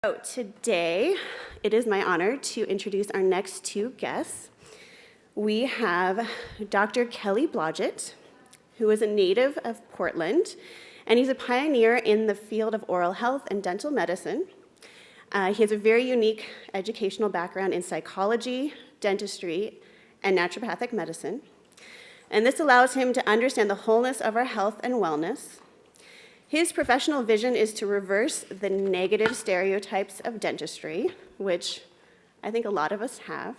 So today, it is my honor to introduce our next two guests. We have Dr. Kelly Blodgett, who is a native of Portland, and he's a pioneer in the field of oral health and dental medicine. He has a very unique educational background in psychology, dentistry, and naturopathic medicine. And this allows him to understand the wholeness of our health and wellness. His professional vision is to reverse the negative stereotypes of dentistry, which I think a lot of us have.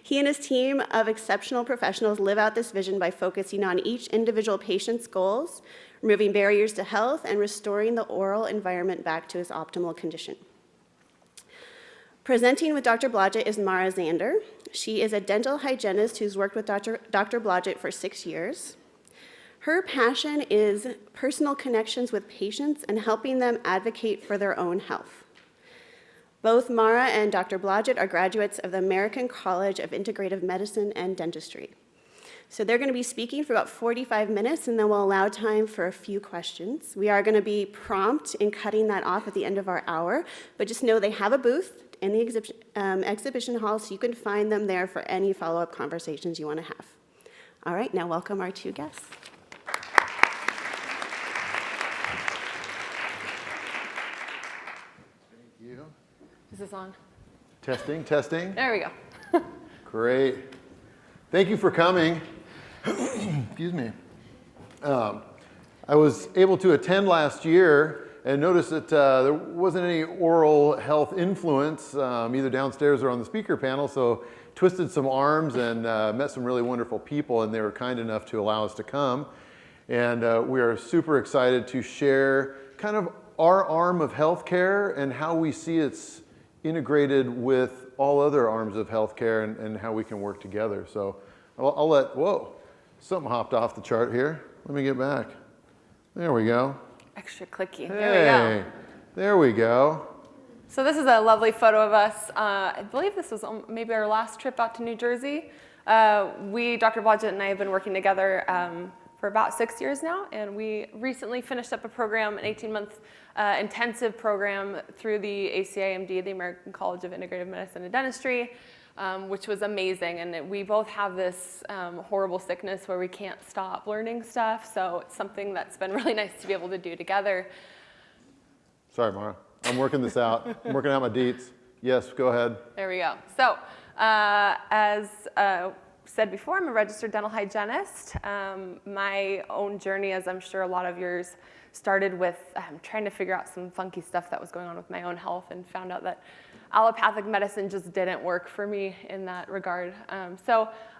He and his team of exceptional professionals live out this vision by focusing on each individual patient's goals, removing barriers to health, and restoring the oral environment back to its optimal condition. Presenting with Dr. Blodgett is Mara Zander. She is a dental hygienist who's worked with Dr. Blodgett for 6 years. Her passion is personal connections with patients and helping them advocate for their own health. Both Mara and Dr. Blodgett are graduates of the American College of Integrative Medicine and Dentistry. So they're going to be speaking for about 45 minutes, and then we'll allow time for a few questions. We are going to be prompt in cutting that off at the end of our hour, but just know they have a booth in the exhibition hall, so you can find them there for any follow-up conversations you want to have. All right, now welcome our two guests. Is this on? Testing, testing. There we go. Great. Thank you for coming. Excuse me. I was able to attend last year and noticed that there wasn't any oral health influence either downstairs or on the speaker panel, so twisted some arms and met some really wonderful people, and they were kind enough to allow us to come. And we are super excited to share kind of our arm of healthcare and how we see it's integrated with all other arms of healthcare and how we can work together. So I'll let, whoa, something hopped off the chart here. Let me get back. There we go. Extra clicky. Hey, There we go. There we go. So this is a lovely photo of us. I believe this was maybe our last trip out to New Jersey. Dr. Blodgett and I have been working together for about 6 years now, and we recently finished up a program, an 18-month intensive program through the ACIMD, the American College of Integrative Medicine and Dentistry, which was amazing. And we both have this horrible sickness where we can't stop learning stuff, so it's something that's been really nice to be able to do together. Sorry, Mara. I'm working this out. I'm working out my deets. Yes, go ahead. There we go. So as said before, I'm a registered dental hygienist. My own journey, as I'm sure a lot of yours, started with trying to figure out some funky stuff that was going on with my own health, and found out that allopathic medicine just didn't work for me in that regard.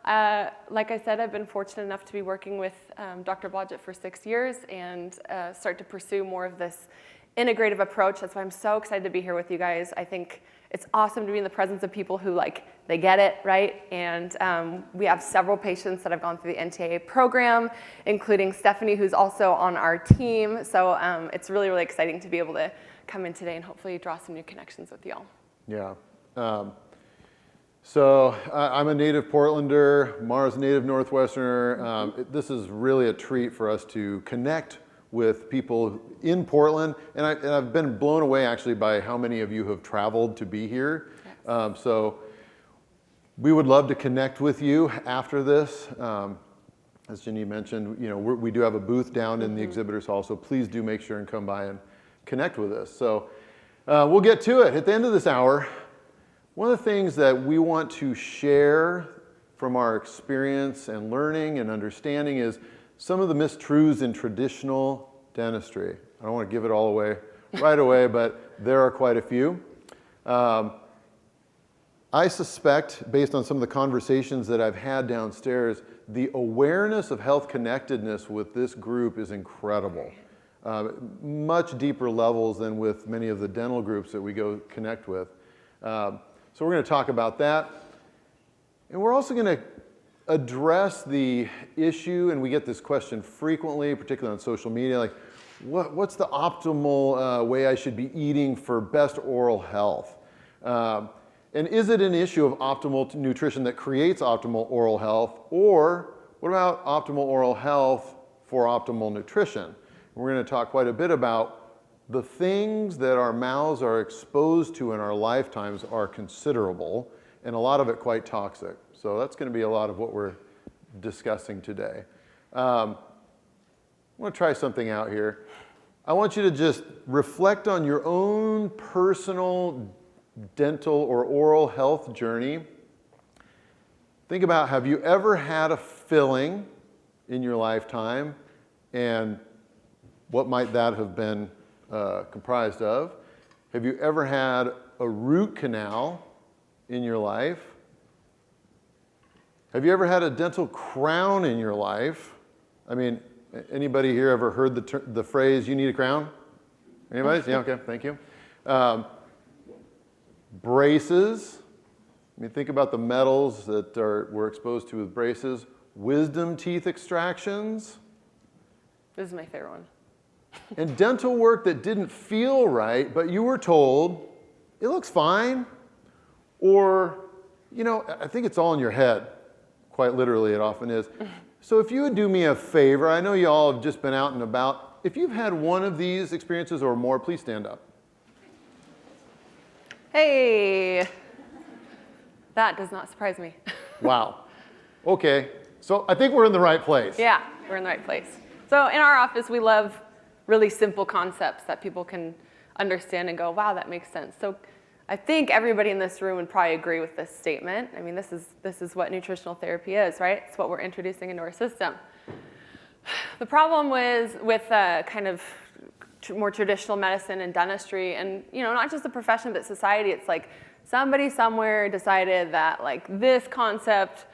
Like I said, I've been fortunate enough to be working with Dr. Blodgett for 6 years and start to pursue more of this integrative approach. That's why I'm so excited to be here with you guys. I think it's awesome to be in the presence of people who they get it, right? And we have several patients that have gone through the NTIA program, including Stephanie, who's also on our team. So it's really, really exciting to be able to come in today and hopefully draw some new connections with y'all. Yeah. So I'm a native Portlander. Mara's a native Northwesterner. This is really a treat for us to connect with people in Portland, and I've been blown away actually by how many of you have traveled to be here. Yes. So we would love to connect with you after this. As Jenny mentioned, we do have a booth down in the exhibitors hall, so please do make sure and come by and connect with us. So we'll get to it. At the end of this hour, one of the things that we want to share from our experience and learning and understanding is some of the mistruths in traditional dentistry. I don't want to give it all away right away, but there are quite a few. I suspect, based on some of the conversations that I've had downstairs, the awareness of health connectedness with this group is incredible. Much deeper levels than with many of the dental groups that we go connect with. So we're going to talk about that. And we're also going to address the issue, and we get this question frequently, particularly on social media, like what's the optimal way I should be eating for best oral health? And is it an issue of optimal nutrition that creates optimal oral health, or what about optimal oral health for optimal nutrition? We're going to talk quite a bit about the things that our mouths are exposed to in our lifetimes are considerable, and a lot of it quite toxic. So that's going to be a lot of what we're discussing today. I want to try something out here. I want you to just reflect on your own personal dental or oral health journey. Think about, have you ever had a filling in your lifetime, and what might that have been comprised of? Have you ever had a root canal in your life? Have you ever had a dental crown in your life? I mean, anybody here ever heard the phrase, you need a crown? Anybody? Yeah, okay, thank you. Braces. I mean, think about the metals that we're exposed to with braces. Wisdom teeth extractions. This is my favorite one. And dental work that didn't feel right, but you were told, it looks fine. Or, you know, I think it's all in your head. Quite literally, it often is. So if you would do me a favor, I know you all have just been out and about. If you've had one of these experiences or more, please stand up. Hey, that does not surprise me. Wow. Okay, so I think we're in the right place. Yeah, we're in the right place. So in our office, we love really simple concepts that people can understand and go, wow, that makes sense. So I think everybody in this room would probably agree with this statement. I mean, this is what nutritional therapy is, right? It's what we're introducing into our system. The problem with kind of more traditional medicine and dentistry, and you know, not just the profession but society, it's like somebody somewhere decided that like this concept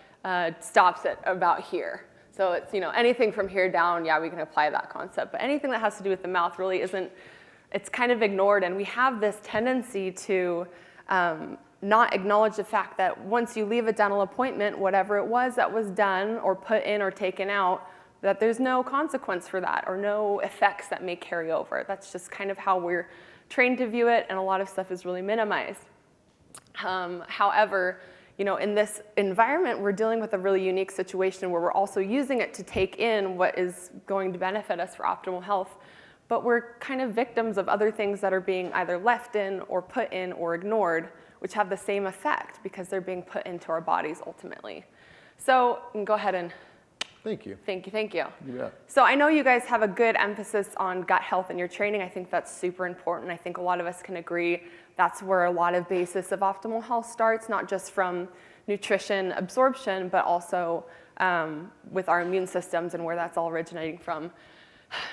stops at about here. So it's, you know, anything from here down, yeah, we can apply that concept. But anything that has to do with the mouth really isn't. It's kind of ignored, and we have this tendency to not acknowledge the fact that once you leave a dental appointment, whatever it was that was done or put in or taken out, that there's no consequence for that or no effects that may carry over. That's just kind of how we're trained to view it, and a lot of stuff is really minimized. However, you know, in this environment, we're dealing with a really unique situation where we're also using it to take in what is going to benefit us for optimal health. But we're kind of victims of other things that are being either left in or put in or ignored, which have the same effect because they're being put into our bodies ultimately. So you can go ahead and Thank you. Thank you, thank you. You bet. So I know you guys have a good emphasis on gut health in your training. I think that's super important. I think a lot of us can agree that's where a lot of basis of optimal health starts, not just from nutrition absorption, but also with our immune systems and where that's all originating from.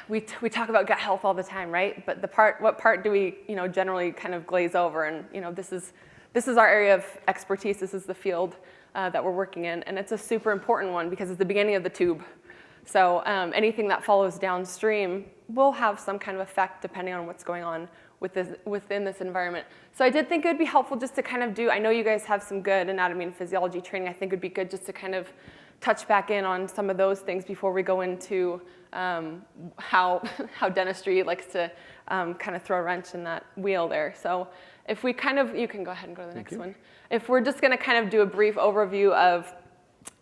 We talk about gut health all the time, right? But what part do we, you know, generally kind of glaze over? And you know, this is our area of expertise. This is the field that we're working in, and it's a super important one because it's the beginning of the tube. So anything that follows downstream will have some kind of effect depending on what's going on within this environment. So I did think it would be helpful just to kind of do. I know you guys have some good anatomy and physiology training. I think it would be good just to kind of touch back in on some of those things before we go into how dentistry likes to kind of throw a wrench in that wheel there. So if we kind of, you can go ahead and go to the next one. If we're just going to kind of do a brief overview of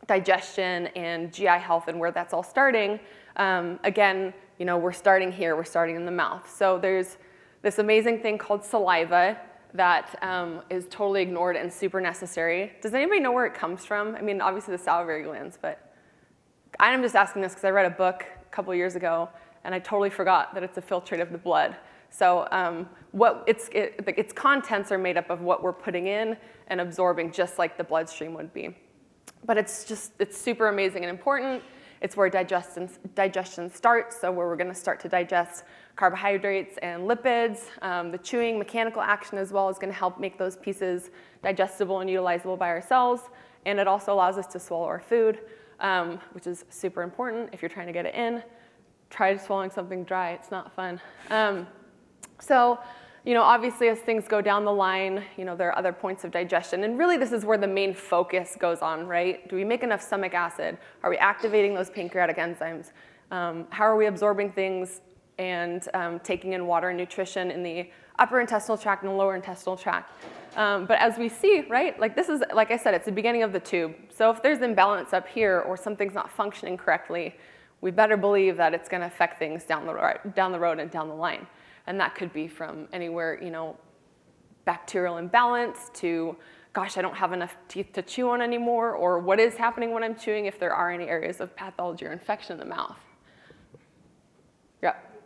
digestion and GI health and where that's all starting, again, you know, we're starting here, we're starting in the mouth. So there's this amazing thing called saliva that is totally ignored and super necessary. Does anybody know where it comes from? I mean, obviously the salivary glands, but I'm just asking this because I read a book a couple of years ago and I totally forgot that it's a filtrate of the blood. So its contents are made up of what we're putting in and absorbing, just like the bloodstream would be. But it's super amazing and important. It's where digestion starts, so where we're going to start to digest carbohydrates and lipids. The chewing mechanical action as well is going to help make those pieces digestible and utilizable by our cells. And it also allows us to swallow our food, which is super important if you're trying to get it in. Try swallowing something dry. It's not fun. So, you know, obviously as things go down the line, you know, there are other points of digestion. And really this is where the main focus goes on, right? Do we make enough stomach acid? Are we activating those pancreatic enzymes? How are we absorbing things and taking in water and nutrition in the upper intestinal tract and the lower intestinal tract? But as we see, right, like this is, like I said, it's the beginning of the tube. So if there's imbalance up here or something's not functioning correctly, we better believe that it's going to affect things down the road and down the line. And that could be from anywhere, bacterial imbalance to, gosh, I don't have enough teeth to chew on anymore, or what is happening when I'm chewing if there are any areas of pathology or infection in the mouth. Yep.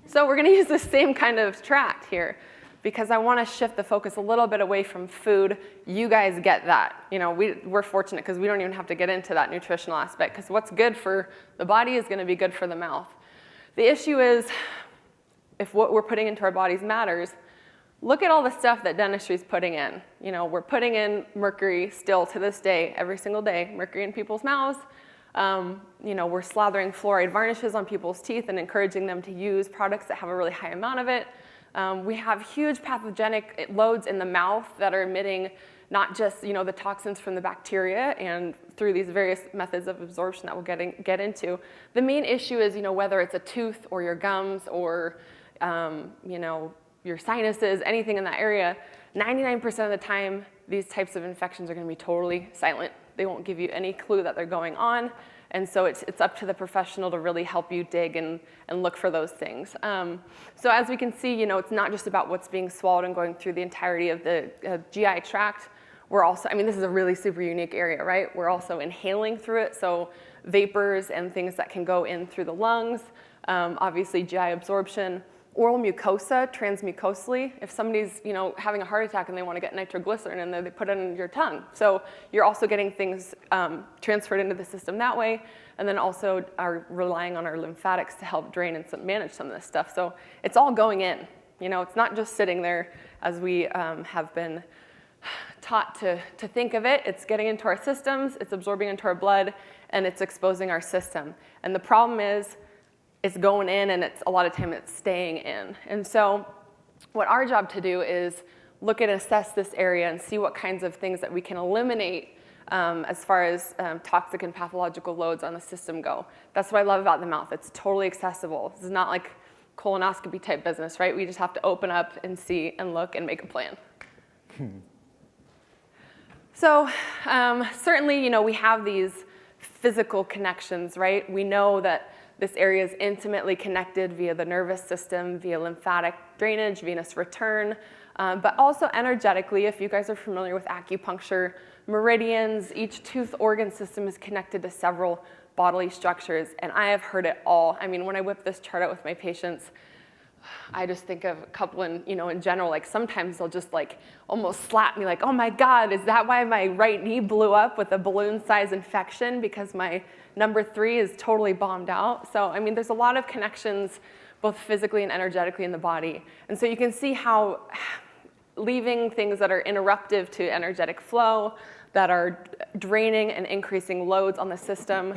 So we're going to use the same kind of tract here because I want to shift the focus a little bit away from food. You guys get that. We're fortunate because we don't even have to get into that nutritional aspect because what's good for the body is going to be good for the mouth. The issue is if what we're putting into our bodies matters, look at all the stuff that dentistry is putting in. We're putting in mercury still to this day, every single day, mercury in people's mouths. We're slathering fluoride varnishes on people's teeth and encouraging them to use products that have a really high amount of it. We have huge pathogenic loads in the mouth that are emitting not just the toxins from the bacteria and through these various methods of absorption that we'll get into. The main issue is whether it's a tooth or your gums or your sinuses, anything in that area. 99% of the time, these types of infections are going to be totally silent. They won't give you any clue that they're going on. And so it's up to the professional to really help you dig and look for those things. So as we can see, it's not just about what's being swallowed and going through the entirety of the GI tract. We're also, this is a really super unique area, right? We're also inhaling through it. So vapors and things that can go in through the lungs, obviously GI absorption. Oral mucosa, transmucosally, if somebody's having a heart attack and they want to get nitroglycerin and they put it in your tongue. So you're also getting things transferred into the system that way, and then also are relying on our lymphatics to help drain and manage some of this stuff. So it's all going in. It's not just sitting there as we have been taught to think of it. It's getting into our systems, it's absorbing into our blood, and it's exposing our system. And the problem is, it's going in, and a lot of time it's staying in. And so what our job to do is look and assess this area and see what kinds of things that we can eliminate as far as toxic and pathological loads on the system go. That's what I love about the mouth. It's totally accessible. This is not like colonoscopy type business, right? We just have to open up and see and look and make a plan. So certainly, we have these physical connections, right? We know that this area is intimately connected via the nervous system, via lymphatic drainage, venous return, but also energetically, if you guys are familiar with acupuncture, meridians, each tooth organ system is connected to several bodily structures, and I have heard it all. When I whip this chart out with my patients, I just think of a couple in general, like sometimes they'll just almost slap me like, oh my God, is that why my right knee blew up with a balloon-sized infection because my number 3 is totally bombed out? So, there's a lot of connections both physically and energetically in the body. And so you can see how leaving things that are interruptive to energetic flow, that are draining and increasing loads on the system,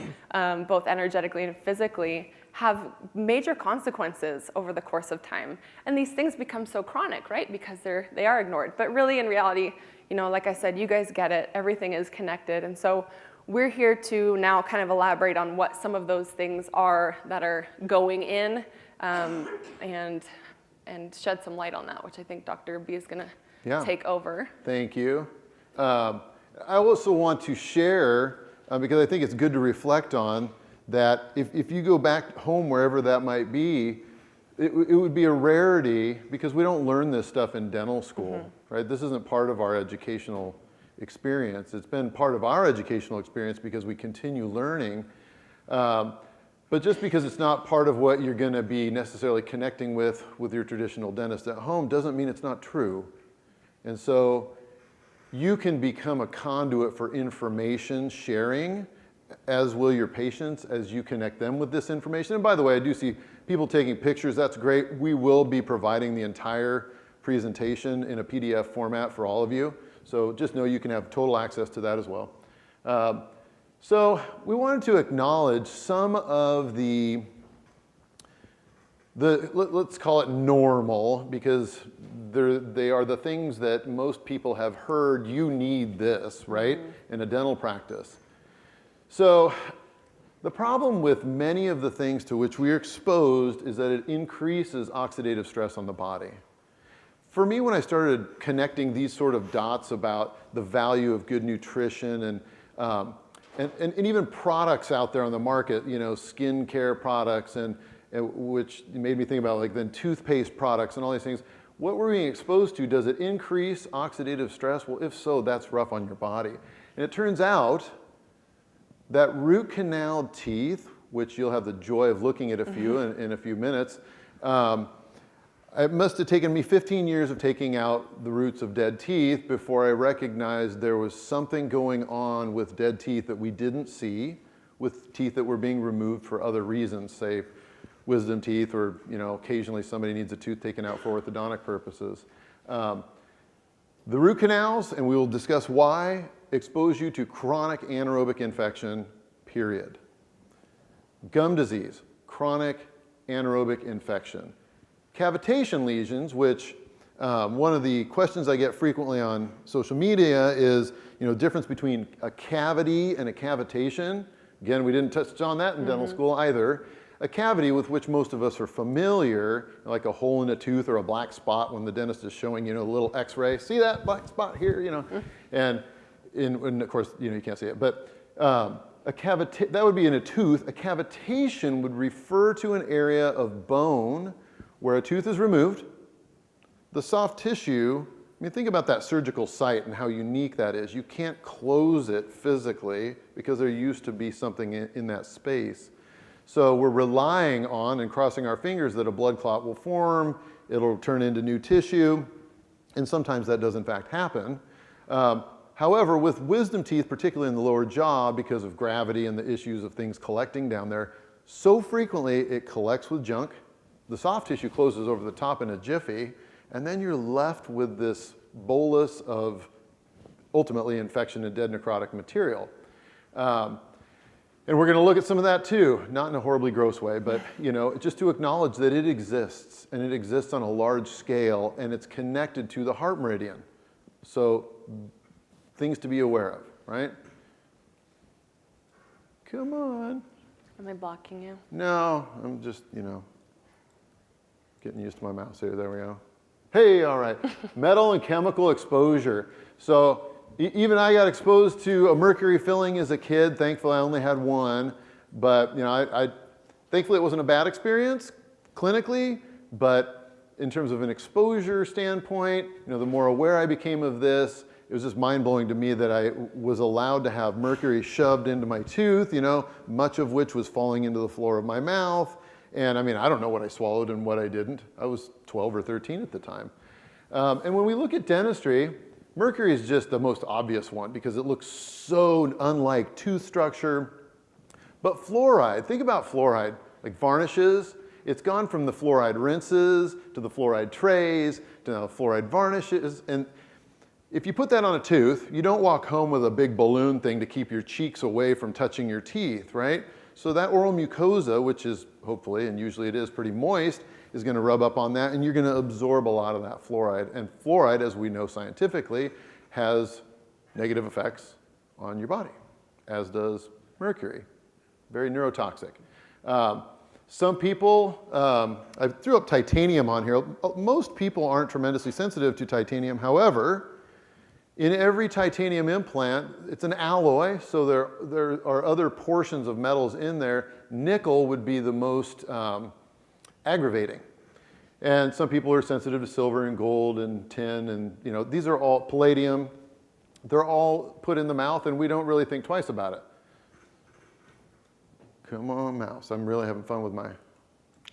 both energetically and physically, have major consequences over the course of time. And these things become so chronic, right? Because they are ignored. But really, in reality, like I said, you guys get it. Everything is connected. And so we're here to now kind of elaborate on what some of those things are that are going in and shed some light on that, which I think Dr. B is going to take over. Thank you. I also want to share, because I think it's good to reflect on, that if you go back home, wherever that might be, it would be a rarity because we don't learn this stuff in dental school, right? This isn't part of our educational experience. It's been part of our educational experience because we continue learning. But just because it's not part of what you're going to be necessarily connecting with your traditional dentist at home doesn't mean it's not true. And so you can become a conduit for information sharing, as will your patients, as you connect them with this information. And by the way, I do see people taking pictures. That's great. We will be providing the entire presentation in a PDF format for all of you. So just know you can have total access to that as well. So we wanted to acknowledge some of the let's call it normal, because they are the things that most people have heard. You need this, right, in a dental practice. So the problem with many of the things to which we are exposed is that it increases oxidative stress on the body. For me, when I started connecting these sort of dots about the value of good nutrition and even products out there on the market, skin care products and which made me think about like then toothpaste products and all these things. What we're being exposed to, does it increase oxidative stress? Well, if so, that's rough on your body. And it turns out that root canal teeth, which you'll have the joy of looking at a few in a few minutes, it must have taken me 15 years of taking out the roots of dead teeth before I recognized there was something going on with dead teeth that we didn't see, with teeth that were being removed for other reasons, say wisdom teeth, or occasionally somebody needs a tooth taken out for orthodontic purposes. The root canals, and we will discuss why, expose you to chronic anaerobic infection, period. Gum disease, chronic anaerobic infection. Cavitation lesions, which one of the questions I get frequently on social media is, difference between a cavity and a cavitation. Again, we didn't touch on that in dental school either. A cavity with which most of us are familiar, like a hole in a tooth or a black spot when the dentist is showing, a little x-ray. See that black spot here, And of course, you can't see it. But that would be in a tooth. A cavitation would refer to an area of bone where a tooth is removed. The soft tissue, think about that surgical site and how unique that is. You can't close it physically because there used to be something in that space. So we're relying on and crossing our fingers that a blood clot will form, it'll turn into new tissue, and sometimes that does in fact happen. However, with wisdom teeth, particularly in the lower jaw, because of gravity and the issues of things collecting down there, so frequently it collects with junk. The soft tissue closes over the top in a jiffy, and then you're left with this bolus of ultimately infection and dead necrotic material. And we're going to look at some of that too, not in a horribly gross way, but just to acknowledge that it exists, and it exists on a large scale, and it's connected to the heart meridian. So things to be aware of, right? Come on. Am I blocking you? No, I'm just, getting used to my mouse here. There we go. Hey, all right. Metal and chemical exposure. So even I got exposed to a mercury filling as a kid. Thankfully, I only had one. But, thankfully it wasn't a bad experience clinically. But in terms of an exposure standpoint, the more aware I became of this, it was just mind-blowing to me that I was allowed to have mercury shoved into my tooth, much of which was falling into the floor of my mouth. And I don't know what I swallowed and what I didn't. I was 12 or 13 at the time. And when we look at dentistry, mercury is just the most obvious one because it looks so unlike tooth structure. But fluoride, think about fluoride, like varnishes. It's gone from the fluoride rinses to the fluoride trays to now fluoride varnishes. And if you put that on a tooth, you don't walk home with a big balloon thing to keep your cheeks away from touching your teeth, right? So that oral mucosa, which is hopefully, and usually it is, pretty moist, is going to rub up on that, and you're going to absorb a lot of that fluoride. And fluoride, as we know scientifically, has negative effects on your body, as does mercury. Very neurotoxic. Some people, I threw up titanium on here. Most people aren't tremendously sensitive to titanium. However, in every titanium implant, it's an alloy, so there are other portions of metals in there. Nickel would be the most aggravating. And some people are sensitive to silver and gold and tin, and these are all palladium. They're all put in the mouth, and we don't really think twice about it. Come on, mouse. I'm really having fun with my...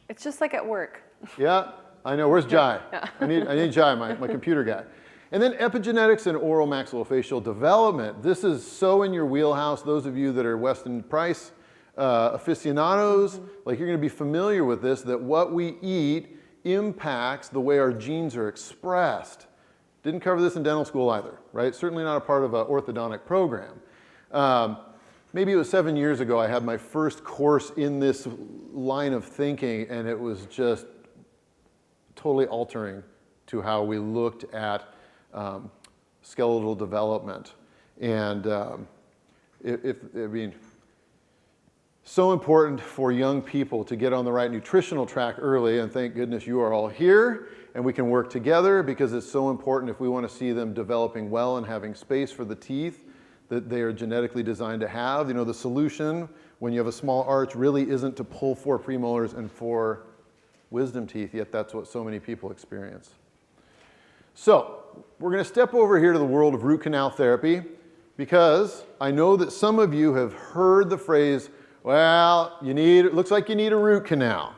It's just like at work. Yeah, I know. Where's Jai? Yeah. I need Jai, my computer guy. And then epigenetics and oral maxillofacial development. This is so in your wheelhouse. Those of you that are Weston Price aficionados, like you're going to be familiar with this, that what we eat impacts the way our genes are expressed. Didn't cover this in dental school either, right? Certainly not a part of an orthodontic program. Maybe it was 7 years ago I had my first course in this line of thinking, and it was just totally altering to how we looked at skeletal development. And so important for young people to get on the right nutritional track early, and thank goodness you are all here and we can work together, because it's so important if we want to see them developing well and having space for the teeth, that they are genetically designed to have. You know, the solution when you have a small arch really isn't to pull 4 premolars and 4 wisdom teeth, yet that's what so many people experience. So we're going to step over here to the world of root canal therapy, because I know that some of you have heard the phrase, well, it looks like you need a root canal.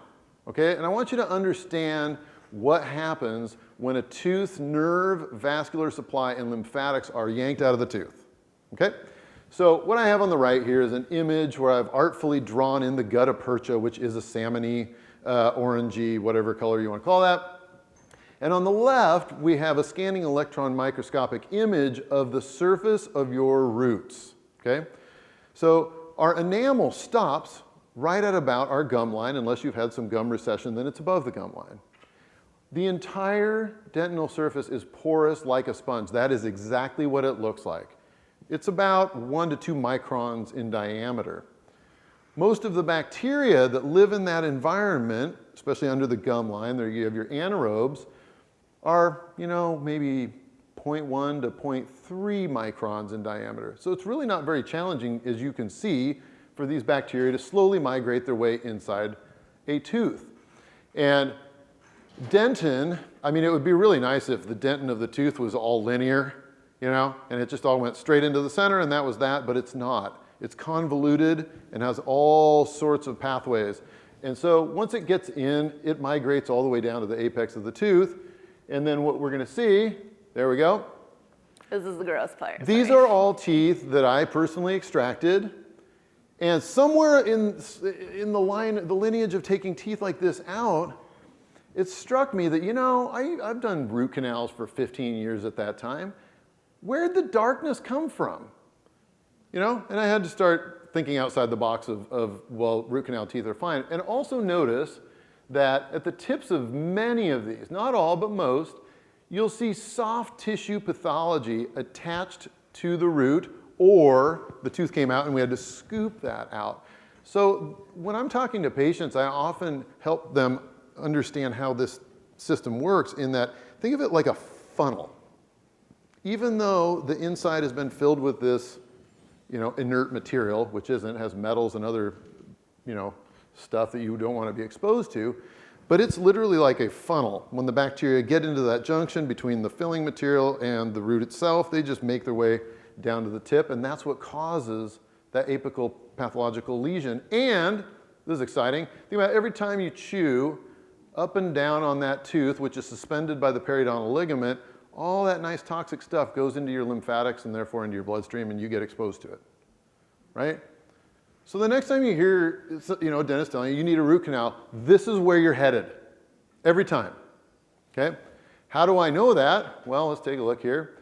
Okay, and I want you to understand what happens when a tooth nerve, vascular supply, and lymphatics are yanked out of the tooth. Okay, so what I have on the right here is an image where I've artfully drawn in the gutta percha, which is a salmony, orangey, whatever color you want to call that. And on the left, we have a scanning electron microscopic image of the surface of your roots. Okay, so our enamel stops right at about our gum line. Unless you've had some gum recession, then it's above the gum line. The entire dentinal surface is porous like a sponge. That is exactly what it looks like. It's about 1 to 2 microns in diameter. Most of the bacteria that live in that environment, especially under the gum line, there you have your anaerobes, are, you know, maybe 0.1 to 0.3 microns in diameter. So it's really not very challenging, as you can see, for these bacteria to slowly migrate their way inside a tooth. And dentin, I mean, it would be really nice if the dentin of the tooth was all linear, you know, and it just all went straight into the center and that was that, but it's not. It's convoluted and has all sorts of pathways. And so once it gets in, it migrates all the way down to the apex of the tooth. And then what we're going to see, there we go. This is the gross part. These are all teeth that I personally extracted. And somewhere in the lineage of taking teeth like this out, it struck me that, you know, I've done root canals for 15 years at that time. Where'd the darkness come from? You know, and I had to start thinking outside the box of well, root canal teeth are fine. And also notice that at the tips of many of these, not all, but most, you'll see soft tissue pathology attached to the root, or the tooth came out and we had to scoop that out. So when I'm talking to patients, I often help them understand how this system works in that, think of it like a funnel. Even though the inside has been filled with this, you know, inert material, which isn't, has metals and other, you know, stuff that you don't want to be exposed to, but it's literally like a funnel. When the bacteria get into that junction between the filling material and the root itself, they just make their way down to the tip, and that's what causes that apical pathological lesion. And, this is exciting, think about every time you chew up and down on that tooth, which is suspended by the periodontal ligament, all that nice toxic stuff goes into your lymphatics and therefore into your bloodstream, and you get exposed to it, right? So the next time you hear, you know, a dentist telling you need a root canal, this is where you're headed, every time, okay? How do I know that? Well, let's take a look here.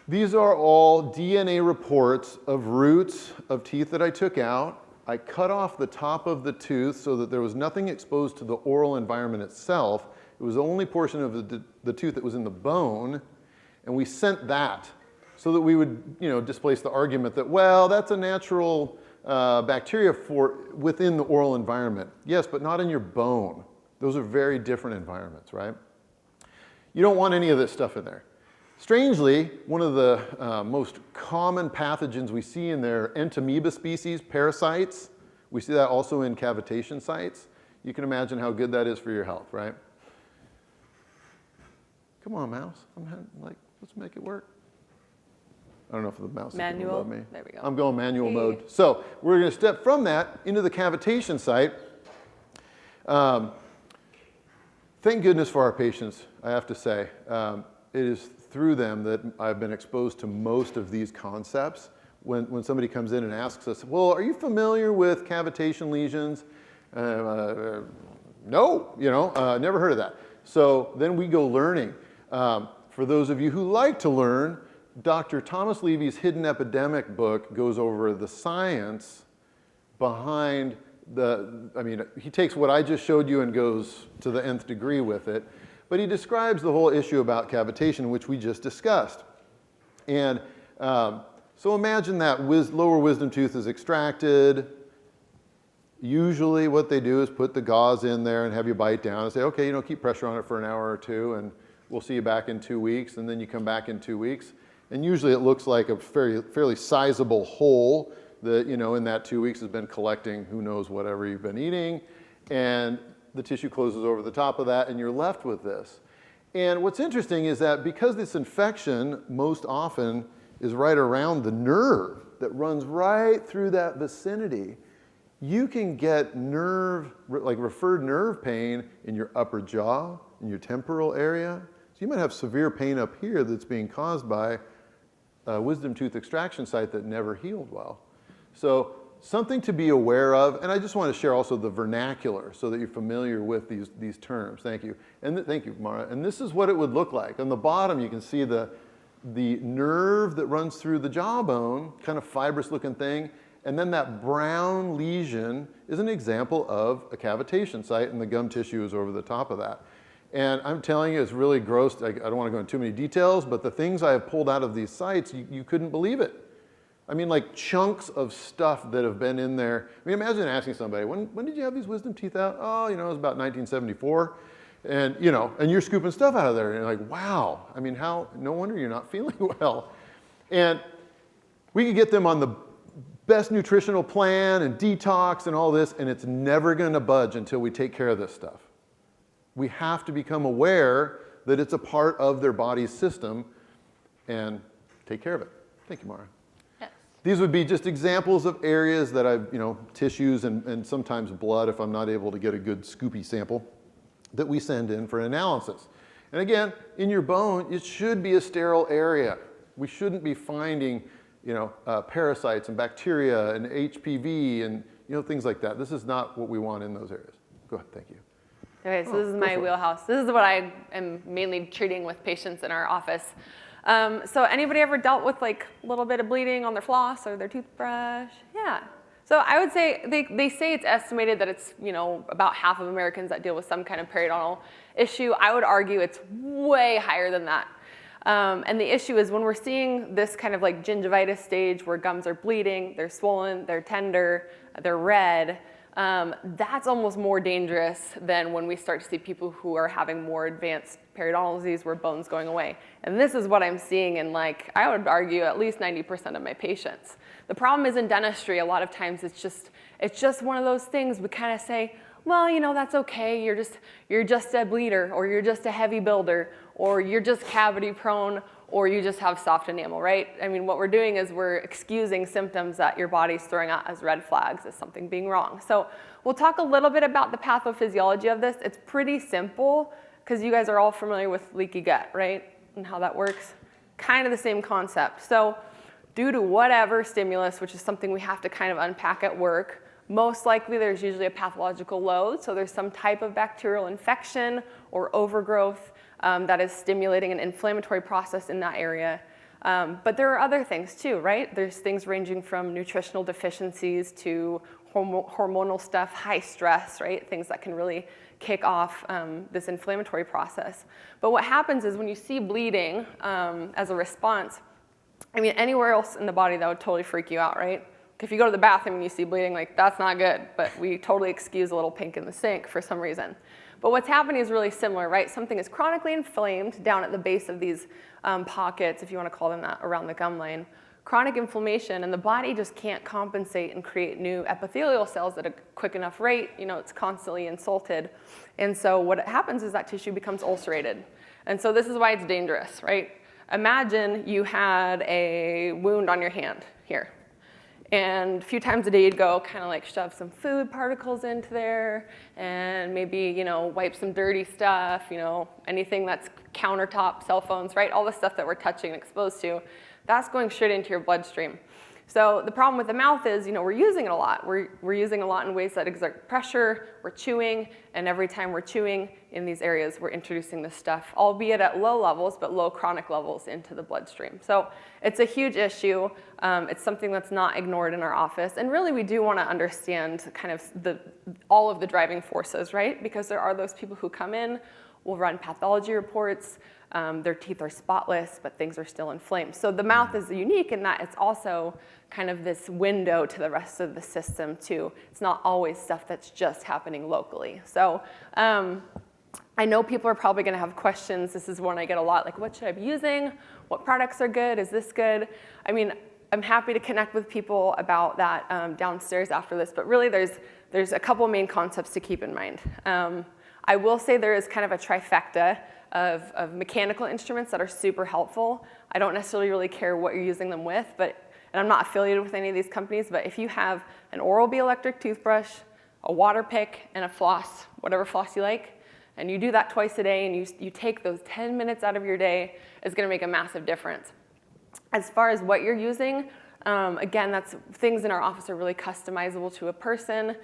These are all DNA reports of roots of teeth that I took out. I cut off the top of the tooth so that there was nothing exposed to the oral environment itself. It was the only portion of the tooth that was in the bone, and we sent that so that we would, you know, displace the argument that, well, that's a natural bacteria within the oral environment. Yes, but not in your bone. Those are very different environments, right? You don't want any of this stuff in there. Strangely, one of the most common pathogens we see in there are entamoeba species, parasites. We see that also in cavitation sites. You can imagine how good that is for your health, right? Come on, mouse. Let's make it work. I don't know if the mouse is going to love me. There we go. I'm going manual mode. So we're going to step from that into the cavitation site. Thank goodness for our patients, I have to say. It is through them that I've been exposed to most of these concepts. When somebody comes in and asks us, well, are you familiar with cavitation lesions? No, you know, never heard of that. So then we go learning. For those of you who like to learn, Dr. Thomas Levy's Hidden Epidemic book goes over the science behind he takes what I just showed you and goes to the nth degree with it, but he describes the whole issue about cavitation, which we just discussed. And so imagine that lower wisdom tooth is extracted. Usually what they do is put the gauze in there and have you bite down and say, okay, you know, keep pressure on it for an hour or two and we'll see you back in 2 weeks, and then you come back in 2 weeks. And usually it looks like a fairly sizable hole that, in that 2 weeks has been collecting who knows whatever you've been eating. And the tissue closes over the top of that and you're left with this. And what's interesting is that because this infection most often is right around the nerve that runs right through that vicinity, you can get referred nerve pain in your upper jaw, in your temporal area. So you might have severe pain up here that's being caused by a wisdom tooth extraction site that never healed well. So something to be aware of, and I just want to share also the vernacular so that you're familiar with these terms. Thank you. And thank you, Mara. And this is what it would look like. On the bottom, you can see the nerve that runs through the jawbone, kind of fibrous looking thing. And then that brown lesion is an example of a cavitation site, and the gum tissue is over the top of that. And I'm telling you, it's really gross. I don't want to go into too many details, but the things I have pulled out of these sites, you couldn't believe it. I mean, like chunks of stuff that have been in there. I mean, imagine asking somebody, when did you have these wisdom teeth out? Oh, it was about 1974. And, and you're scooping stuff out of there. And you're like, wow. I mean, no wonder you're not feeling well. And we could get them on the best nutritional plan and detox and all this, and it's never going to budge until we take care of this stuff. We have to become aware that it's a part of their body's system and take care of it. Thank you, Mara. Yes. These would be just examples of areas that I've, tissues and sometimes blood if I'm not able to get a good scoopy sample that we send in for analysis. And again, in your bone, it should be a sterile area. We shouldn't be finding parasites and bacteria and HPV and things like that. This is not what we want in those areas. Go ahead, thank you. Okay, so this is my wheelhouse. This is what I am mainly treating with patients in our office. So anybody ever dealt with like a little bit of bleeding on their floss or their toothbrush? Yeah. So I would say, they say it's estimated that it's, about half of Americans that deal with some kind of periodontal issue. I would argue it's way higher than that. And the issue is when we're seeing this kind of like gingivitis stage where gums are bleeding, they're swollen, they're tender, they're red, that's almost more dangerous than when we start to see people who are having more advanced periodontal disease where bone's going away. And this is what I'm seeing in I would argue at least 90% of my patients. The problem is in dentistry, a lot of times it's just one of those things we kind of say, well, that's okay, you're just a bleeder, or you're just a heavy builder, or you're just cavity prone, or you just have soft enamel, right? I mean, what we're doing is we're excusing symptoms that your body's throwing out as red flags as something being wrong. So we'll talk a little bit about the pathophysiology of this. It's pretty simple, because you guys are all familiar with leaky gut, right? And how that works. Kind of the same concept. So due to whatever stimulus, which is something we have to kind of unpack at work, most likely there's usually a pathological load, so there's some type of bacterial infection or overgrowth that is stimulating an inflammatory process in that area. But there are other things too, right? There's things ranging from nutritional deficiencies to hormonal stuff, high stress, right? Things that can really kick off this inflammatory process. But what happens is when you see bleeding as a response, I mean, anywhere else in the body that would totally freak you out, right? If you go to the bathroom and you see bleeding, that's not good, but we totally excuse a little pink in the sink for some reason. But what's happening is really similar, right? Something is chronically inflamed down at the base of these pockets, if you want to call them that, around the gum line. Chronic inflammation, and the body just can't compensate and create new epithelial cells at a quick enough rate. It's constantly insulted. And so what happens is that tissue becomes ulcerated. And so this is why it's dangerous, right? Imagine you had a wound on your hand here. And a few times a day you'd go kind of shove some food particles into there and maybe, wipe some dirty stuff, anything that's countertop, cell phones, right? All the stuff that we're touching and exposed to, that's going straight into your bloodstream. So the problem with the mouth is, we're using it a lot. We're using a lot in ways that exert pressure, we're chewing, and every time we're chewing in these areas, we're introducing this stuff, albeit at low levels, but low chronic levels into the bloodstream. So it's a huge issue. It's something that's not ignored in our office. And really, we do want to understand kind of all of the driving forces, right? Because there are those people who come in, will run pathology reports, their teeth are spotless, but things are still inflamed. So the mouth is unique in that it's also kind of this window to the rest of the system too. It's not always stuff that's just happening locally. So I know people are probably going to have questions. This is one I get a lot, like what should I be using? What products are good? Is this good? I mean, I'm happy to connect with people about that downstairs after this, but really there's a couple main concepts to keep in mind. I will say there is kind of a trifecta of mechanical instruments that are super helpful. I don't necessarily really care what you're using them with, and I'm not affiliated with any of these companies, but if you have an Oral-B electric toothbrush, a water pick, and a floss, whatever floss you like, and you do that twice a day, and you take those 10 minutes out of your day, it's gonna make a massive difference. As far as what you're using, again, that's things in our office are really customizable to a person.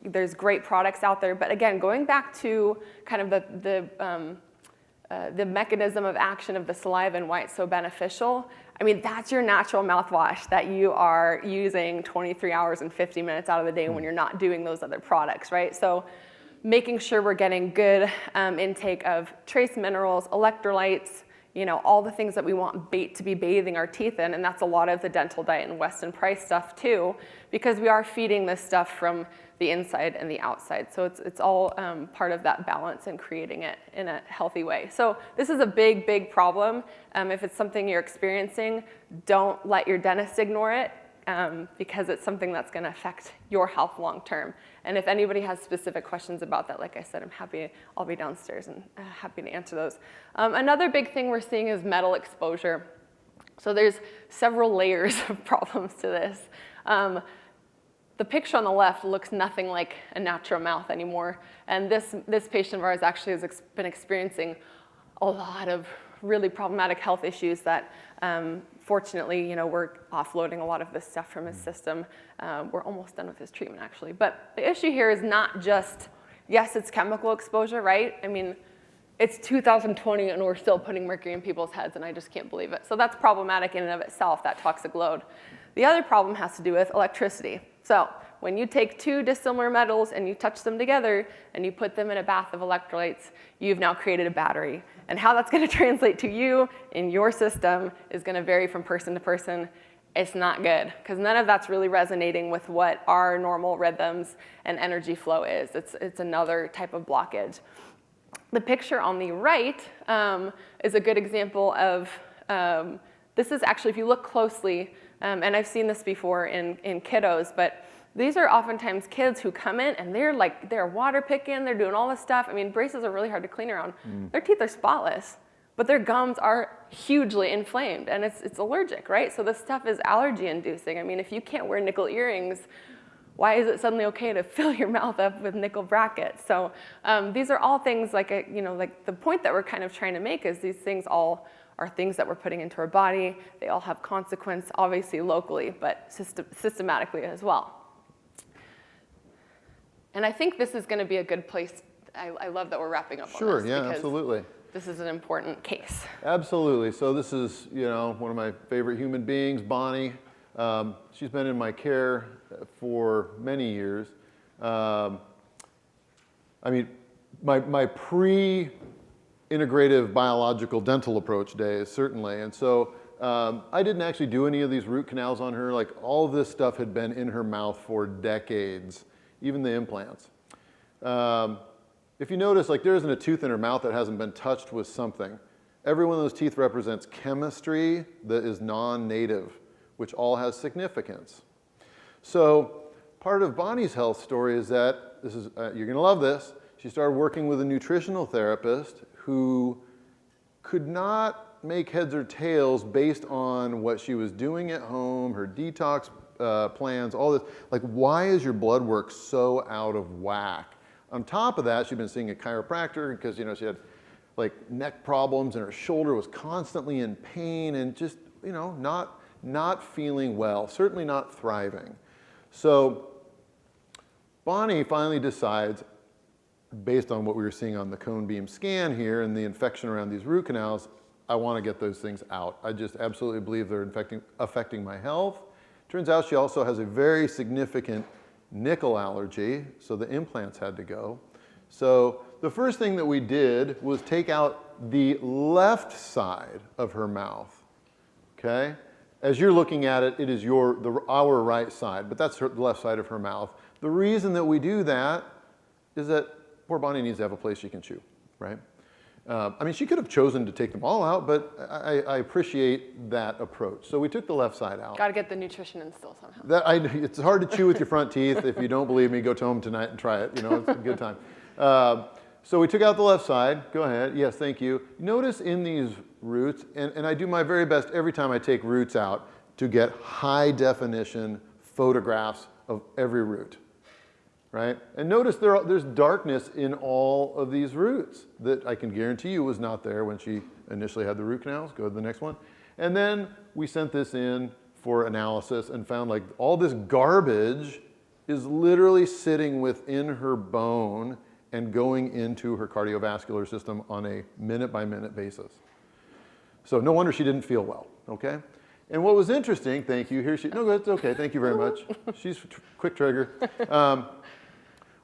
There's great products out there, but again, going back to kind of the mechanism of action of the saliva and why it's so beneficial, I mean, that's your natural mouthwash that you are using 23 hours and 50 minutes out of the day when you're not doing those other products, right? So making sure we're getting good intake of trace minerals, electrolytes, you know, all the things that we want to be bathing our teeth in, and that's a lot of the dental diet and Weston Price stuff too, because we are feeding this stuff from the inside and the outside. So it's all part of that balance and creating it in a healthy way. So this is a big, big problem. If it's something you're experiencing, don't let your dentist ignore it because it's something that's gonna affect your health long term. And if anybody has specific questions about that, like I said, I'll be downstairs and happy to answer those. Another big thing we're seeing is metal exposure. So there's several layers of problems to this. The picture on the left looks nothing like a natural mouth anymore. And this patient of ours actually has been experiencing a lot of really problematic health issues that fortunately, you know, we're offloading a lot of this stuff from his system. We're almost done with his treatment actually. But the issue here is not just, yes, it's chemical exposure, right? I mean, it's 2020 and we're still putting mercury in people's heads and I just can't believe it. So that's problematic in and of itself, that toxic load. The other problem has to do with electricity. So when you take two dissimilar metals and you touch them together and you put them in a bath of electrolytes, you've now created a battery. And how that's gonna translate to you in your system is gonna vary from person to person. It's not good, because none of that's really resonating with what our normal rhythms and energy flow is. It's another type of blockage. The picture on the right is a good example of, this is actually, if you look closely, and I've seen this before in kiddos, but these are oftentimes kids who come in and they're water picking, they're doing all this stuff. I mean, braces are really hard to clean around. Their teeth are spotless, but their gums are hugely inflamed and it's allergic, right? So this stuff is allergy inducing. I mean, if you can't wear nickel earrings, why is it suddenly okay to fill your mouth up with nickel brackets? So these are all things like the point that we're kind of trying to make is these things all are things that we're putting into our body. They all have consequence, obviously locally, but systematically as well. And I think this is going to be a good place. I love that we're wrapping up on this. Sure, yeah, absolutely. This is an important case. Absolutely. So this is, you know, one of my favorite human beings, Bonnie. She's been in my care for many years. I mean, my pre-integrative biological dental approach days, certainly. And so I didn't actually do any of these root canals on her. Like, all of this stuff had been in her mouth for decades, even the implants. If you notice, like, there isn't a tooth in her mouth that hasn't been touched with something. Every one of those teeth represents chemistry that is non-native, which all has significance. So part of Bonnie's health story is that, you're gonna love this, she started working with a nutritional therapist who could not make heads or tails based on what she was doing at home, her detox plans, all this. Like, why is your blood work so out of whack? On top of that, she'd been seeing a chiropractor because, you know, she had like neck problems and her shoulder was constantly in pain and just, you know, not feeling well, certainly not thriving. So Bonnie finally decides, based on what we were seeing on the cone beam scan here and the infection around these root canals, I want to get those things out. I just absolutely believe they're affecting my health. Turns out she also has a very significant nickel allergy, so the implants had to go. So the first thing that we did was take out the left side of her mouth, okay? As you're looking at it, it is our right side, but that's the left side of her mouth. The reason that we do that is that poor Bonnie needs to have a place she can chew, right? I mean, she could have chosen to take them all out, but I appreciate that approach. So we took the left side out. Got to get the nutrition in still somehow. It's hard to chew with your front teeth. If you don't believe me, go home tonight and try it. You know, it's a good time. So we took out the left side. Go ahead. Yes, thank you. Notice in these roots, and I do my very best every time I take roots out to get high definition photographs of every root. Right? And notice there's darkness in all of these roots that I can guarantee you was not there when she initially had the root canals. Go to the next one. And then we sent this in for analysis and found like all this garbage is literally sitting within her bone and going into her cardiovascular system on a minute-by-minute basis. So no wonder she didn't feel well, okay? And what was interesting, thank you, no, it's okay, thank you very much. She's quick trigger.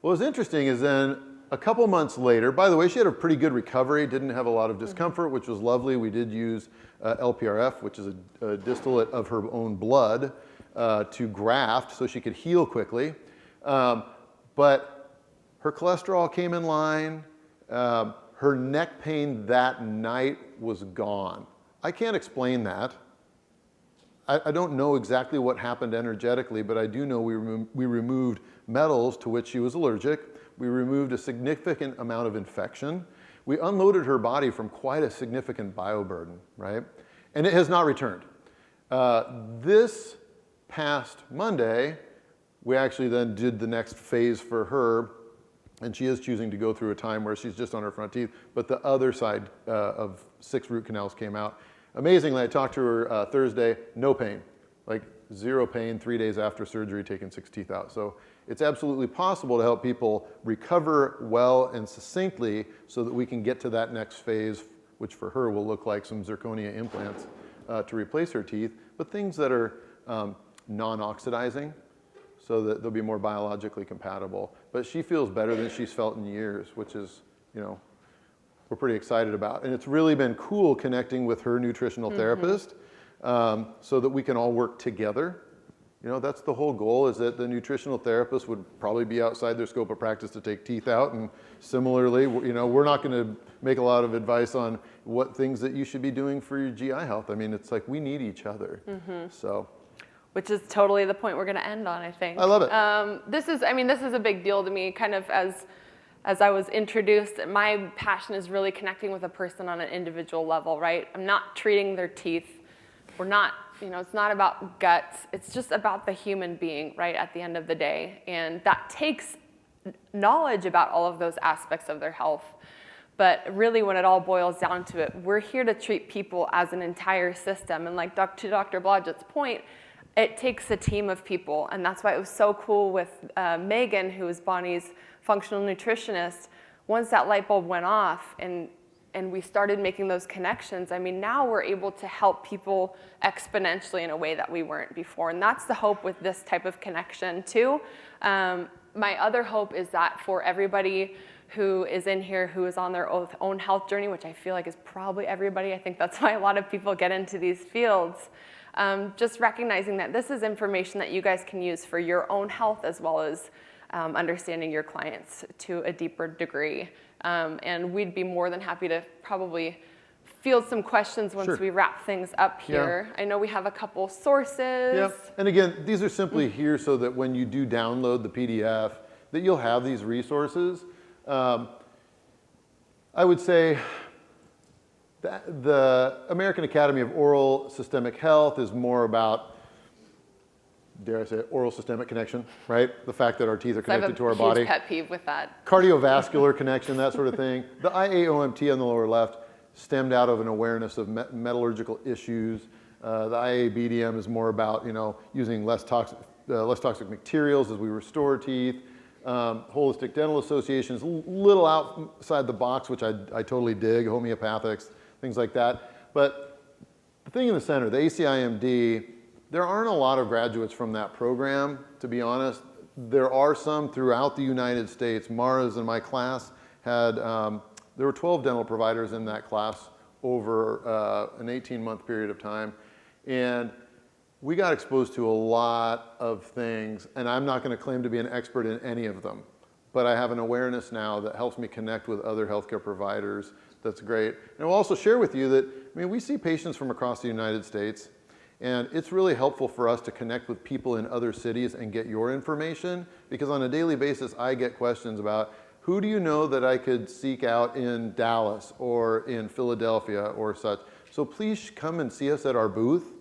What was interesting is then a couple months later, by the way, she had a pretty good recovery, didn't have a lot of discomfort, which was lovely. We did use LPRF, which is a distillate of her own blood, to graft so she could heal quickly. But her cholesterol came in line. Her neck pain that night was gone. I can't explain that. I don't know exactly what happened energetically, but I do know we removed metals to which she was allergic. We removed a significant amount of infection. We unloaded her body from quite a significant bioburden, right? And it has not returned. This past Monday, we actually then did the next phase for her, and she is choosing to go through a time where she's just on her front teeth, but the other side of 6 root canals came out. Amazingly, I talked to her Thursday, no pain, like 0 pain 3 days after surgery, taking 6 teeth out. So it's absolutely possible to help people recover well and succinctly so that we can get to that next phase, which for her will look like some zirconia implants to replace her teeth, but things that are non-oxidizing so that they'll be more biologically compatible. But she feels better than she's felt in years, which is, you know, we're pretty excited about. And it's really been cool connecting with her nutritional therapist so that we can all work together. You know, that's the whole goal, is that the nutritional therapist would probably be outside their scope of practice to take teeth out. And similarly, you know, we're not going to make a lot of advice on what things that you should be doing for your GI health. I mean, it's like we need each other. So. Which is totally the point we're going to end on, I think. I love it. This is a big deal to me, kind of as I was introduced. My passion is really connecting with a person on an individual level, right? I'm not treating their teeth. We're not, you know, it's not about guts. It's just about the human being, right, at the end of the day. And that takes knowledge about all of those aspects of their health. But really, when it all boils down to it, we're here to treat people as an entire system. And like to Dr. Blodgett's point, it takes a team of people. And that's why it was so cool with Megan, who is Bonnie's functional nutritionist. Once that light bulb went off and we started making those connections, I mean, now we're able to help people exponentially in a way that we weren't before. And that's the hope with this type of connection too. My other hope is that for everybody who is in here who is on their own health journey, which I feel like is probably everybody, I think that's why a lot of people get into these fields, just recognizing that this is information that you guys can use for your own health as well as understanding your clients to a deeper degree. And we'd be more than happy to probably field some questions once we wrap things up here. I know we have a couple sources. Yeah, and again, these are simply here so that when you do download the PDF, that you'll have these resources. I would say that the American Academy of Oral Systemic Health is more about, dare I say, oral systemic connection, right? The fact that our teeth are connected to our body. I have a huge pet peeve with that. Cardiovascular connection, that sort of thing. The IAOMT on the lower left stemmed out of an awareness of metallurgical issues. The IABDM is more about, you know, using less toxic materials as we restore teeth. Holistic Dental Association is a little outside the box, which I totally dig, homeopathics, things like that. But the thing in the center, the ACIMD, there aren't a lot of graduates from that program, to be honest. There are some throughout the United States. Mara's in my class had, there were 12 dental providers in that class over an 18-month period of time. And we got exposed to a lot of things, and I'm not going to claim to be an expert in any of them. but I have an awareness now that helps me connect with other healthcare providers. That's great. And I'll also share with you that, I mean, we see patients from across the United States, and it's really helpful for us to connect with people in other cities and get your information, because on a daily basis, I get questions about, who do you know that I could seek out in Dallas or in Philadelphia or such? So please come and see us at our booth.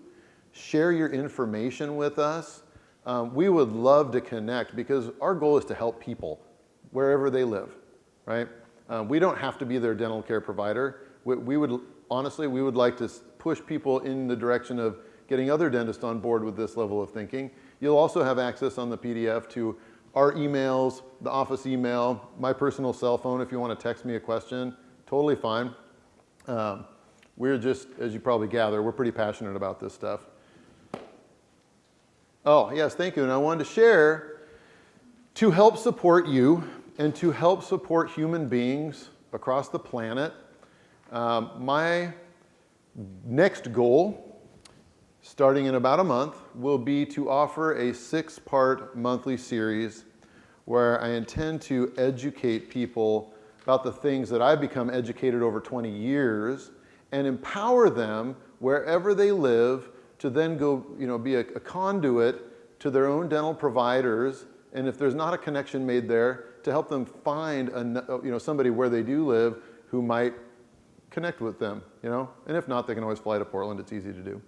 Share your information with us. We would love to connect, because our goal is to help people wherever they live, right? We don't have to be their dental care provider. We would, honestly, we would like to push people in the direction of getting other dentists on board with this level of thinking. You'll also have access on the PDF to our emails, the office email, my personal cell phone if you want to text me a question, totally fine. We're just, as you probably gather, we're pretty passionate about this stuff. Oh, yes, thank you. And I wanted to share, to help support you and to help support human beings across the planet, my next goal, starting in about a month, will be to offer a 6-part monthly series where I intend to educate people about the things that I've become educated over 20 years and empower them wherever they live to then go, be a conduit to their own dental providers, and if there's not a connection made there, to help them find somebody where they do live who might connect with them, and if not, they can always fly to Portland. It's easy to do.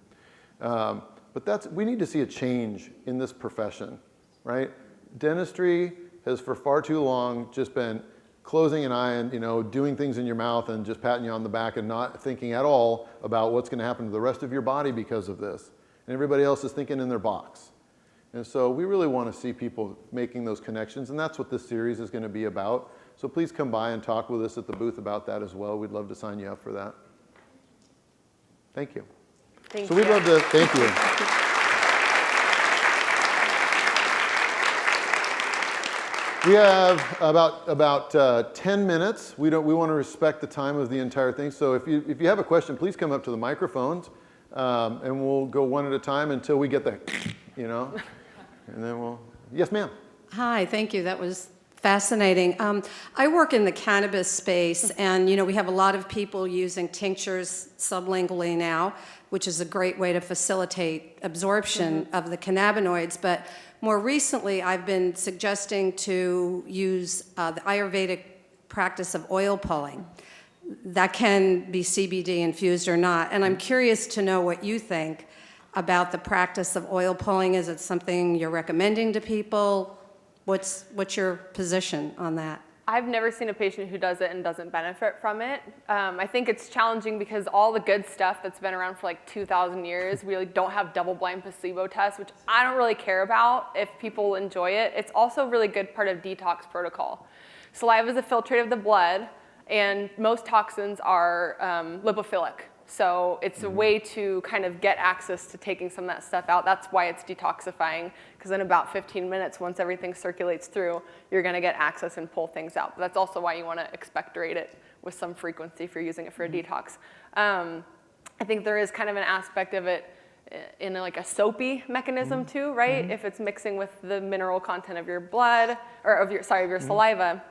But we need to see a change in this profession, right? Dentistry has for far too long just been closing an eye and doing things in your mouth and just patting you on the back and not thinking at all about what's going to happen to the rest of your body because of this. And everybody else is thinking in their box. And so we really want to see people making those connections, and that's what this series is going to be about. So please come by and talk with us at the booth about that as well. We'd love to sign you up for that. Thank you. Thank so you. we'd love to thank you. We have about 10 minutes. We want to respect the time of the entire thing. So if you have a question, please come up to the microphones, and we'll go one at a time until we get the, and then we'll. Yes, ma'am. Hi, thank you. That was fascinating. I work in the cannabis space, and we have a lot of people using tinctures sublingually now, which is a great way to facilitate absorption of the cannabinoids. But more recently, I've been suggesting to use the Ayurvedic practice of oil pulling. That can be CBD infused or not. And I'm curious to know what you think about the practice of oil pulling. Is it something you're recommending to people? What's your position on that? I've never seen a patient who does it and doesn't benefit from it. I think it's challenging because all the good stuff that's been around for like 2,000 years, we really don't have double-blind placebo tests, which I don't really care about if people enjoy it. It's also a really good part of detox protocol. Saliva is a filtrate of the blood, and most toxins are lipophilic. So it's a way to kind of get access to taking some of that stuff out. That's why it's detoxifying, because in about 15 minutes, once everything circulates through, you're going to get access and pull things out. But that's also why you want to expectorate it with some frequency if you're using it for a detox. I think there is kind of an aspect of it in like a soapy mechanism too, right? If it's mixing with the mineral content of your blood, or of your saliva,